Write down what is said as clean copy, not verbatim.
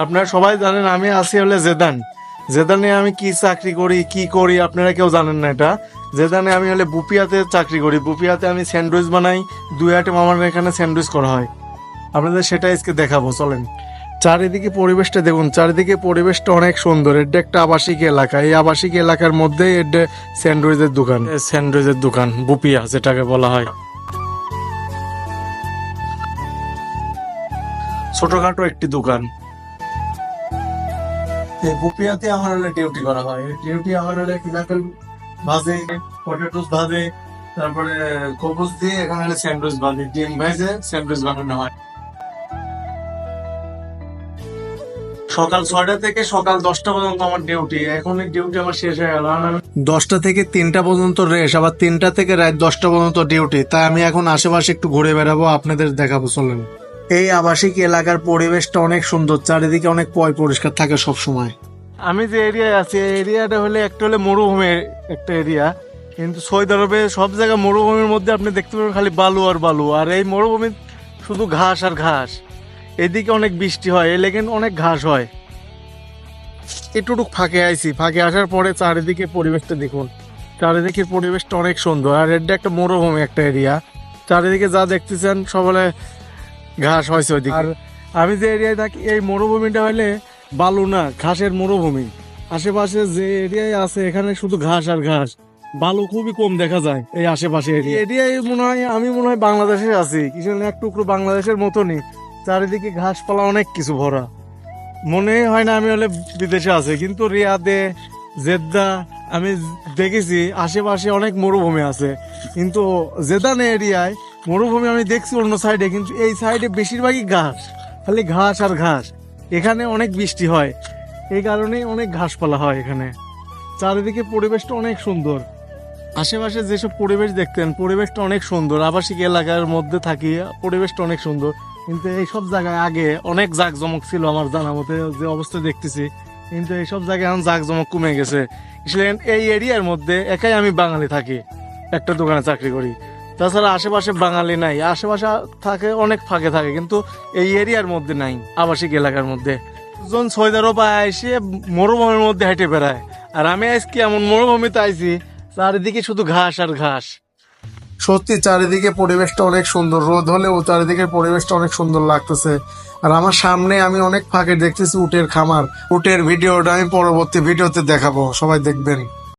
আপনারা সবাই জানেন আমি আছি হলে জেদান। জেদানে আমি কি চাকরি করি কি করি আপনারা কেউ জানেন না এটা। জেদানে আমি হলে বুপিয়াতে চাকরি করি। বুপিয়াতে আমি স্যান্ডউইচ বানাই। 2 আইটেম আমার এখানে স্যান্ডউইচ করা হয়। আপনাদের সেটা আজকে দেখাবো, চলেন। চারিদিকে পরিবেশটা দেখুন, চারিদিকে পরিবেশটা অনেক সুন্দর। এটা একটা আবাসিক এলাকা। এই আবাসিক এলাকার মধ্যেই এটা স্যান্ডউইচের দোকান। স্যান্ডউইচের দোকান বুপিয়া যেটাকে বলা হয়। ছোটখাটো একটি দোকান। এই বুপিয়াতে আমার হলে ডিউটি করা হয়। ডিউটি আমার হলে পিনাকল ভাজে, পটেটোস ভাজে, তারপরে কবুজ দিয়ে এখানে হলে স্যান্ডউইচ ভাজে, ডিম ভেজে স্যান্ডউইচ বানানো হয়। সকাল 6টা থেকে সকাল 10টা পর্যন্ত আমার ডিউটি। এখন এই ডিউটি আমার শেষ হয়ে গেল। 10টা থেকে 3টা পর্যন্ত রেস্ট, আবার 3টা থেকে রাত 10টা পর্যন্ত ডিউটি। তাই আমি এখন আশেপাশে একটু ঘুরে বেড়াবো, আপনাদের দেখাবো, চলেন। এই আবাসিক এলাকার পরিবেশটা অনেক সুন্দর। চারিদিকে অনেক পরিষ্কার থাকে সব সময়। আমি যে এরিয়ায় আছি এই এরিয়াটা হলে একটা হলে মরুভূমির একটা এরিয়া। কিন্তু সৌদি আরবে সব জায়গায় মরুভূমির মধ্যে আপনি দেখতে পাবেন খালি বালু আর বালু, আর এই মরুভূমির শুধু ঘাস আর ঘাস। এদিকে অনেক বৃষ্টি হয়, এই লেগে অনেক ঘাস হয়। একটুটুক ফাঁকে আইছি, ফাঁকে আসার পরে চারিদিকে পরিবেশটা দেখুন। চারিদিকের পরিবেশটা অনেক সুন্দর। আর এটা একটা মরুভূমি একটা এরিয়া। চারিদিকে যা দেখতেছেন সবলে ঘাস হয়েছে ওইদিকে। আর আমি যে এরিয়ায় থাকি এই মরুভূমিটা হলে বালু না, ঘাসের মরুভূমি। আশেপাশে যে এরিয়ায় আছে এখানে শুধু ঘাস আর ঘাস, বালু খুবই কম দেখা যায় এই আশেপাশে এরিয়ায়। মনে হয় আমি বাংলাদেশে আছি, কিছু এক টুকরো বাংলাদেশের মতনই। চারিদিকে ঘাসপালা অনেক কিছু ভরা। মনে হয় না আমি হলে বিদেশে আছি। কিন্তু রিয়াদে, জেদ্দা আমি দেখেছি আশেপাশে অনেক মরুভূমি আছে, কিন্তু জেদানে এরিয়ায় মরুভূমি আমি দেখছি অন্য সাইডে, কিন্তু এই সাইডে বেশিরভাগই ঘাস, খালি ঘাস আর ঘাস। এখানে অনেক বৃষ্টি হয়, এই কারণেই অনেক ঘাসপালা হয় এখানে। চারিদিকে পরিবেশটা অনেক সুন্দর। আশেপাশে যেসব পরিবেশ দেখতেন পরিবেশটা অনেক সুন্দর। আবাসিক এলাকার মধ্যে থাকি, পরিবেশটা অনেক সুন্দর। কিন্তু এইসব জায়গায় আগে অনেক জাঁকজমক ছিল আমার জানা মতে, যে অবস্থা দেখতেছি। কিন্তু এইসব জায়গায় এখন জাঁকজমক কমে গেছে। আসলে এই এরিয়ার মধ্যে একাই আমি বাঙালি থাকি, একটা দোকানে চাকরি করি। তাছাড়া আশেপাশে বাঙালি নাই। আশেপাশে থাকে অনেক ফাঁকে থাকে, কিন্তু এই এরিয়ার মধ্যে নাই, আবাসিক এলাকার মধ্যে। জন সৌদি আরব এসে মরুভূমির মধ্যে হেঁটে বেড়ায়, আর আমি আজকে এমন মরুভূমিতে আইছি চারিদিকে শুধু ঘাস আর ঘাস। সত্যি চারিদিকে পরিবেশটা অনেক সুন্দর। রোদ হলেও চারিদিকের পরিবেশটা অনেক সুন্দর লাগতেছে। আর আমার সামনে আমি অনেক ফাঁকে দেখতেছি উটের খামার। উটের ভিডিওটা আমি পরবর্তী ভিডিওতে দেখাবো, সবাই দেখবেন।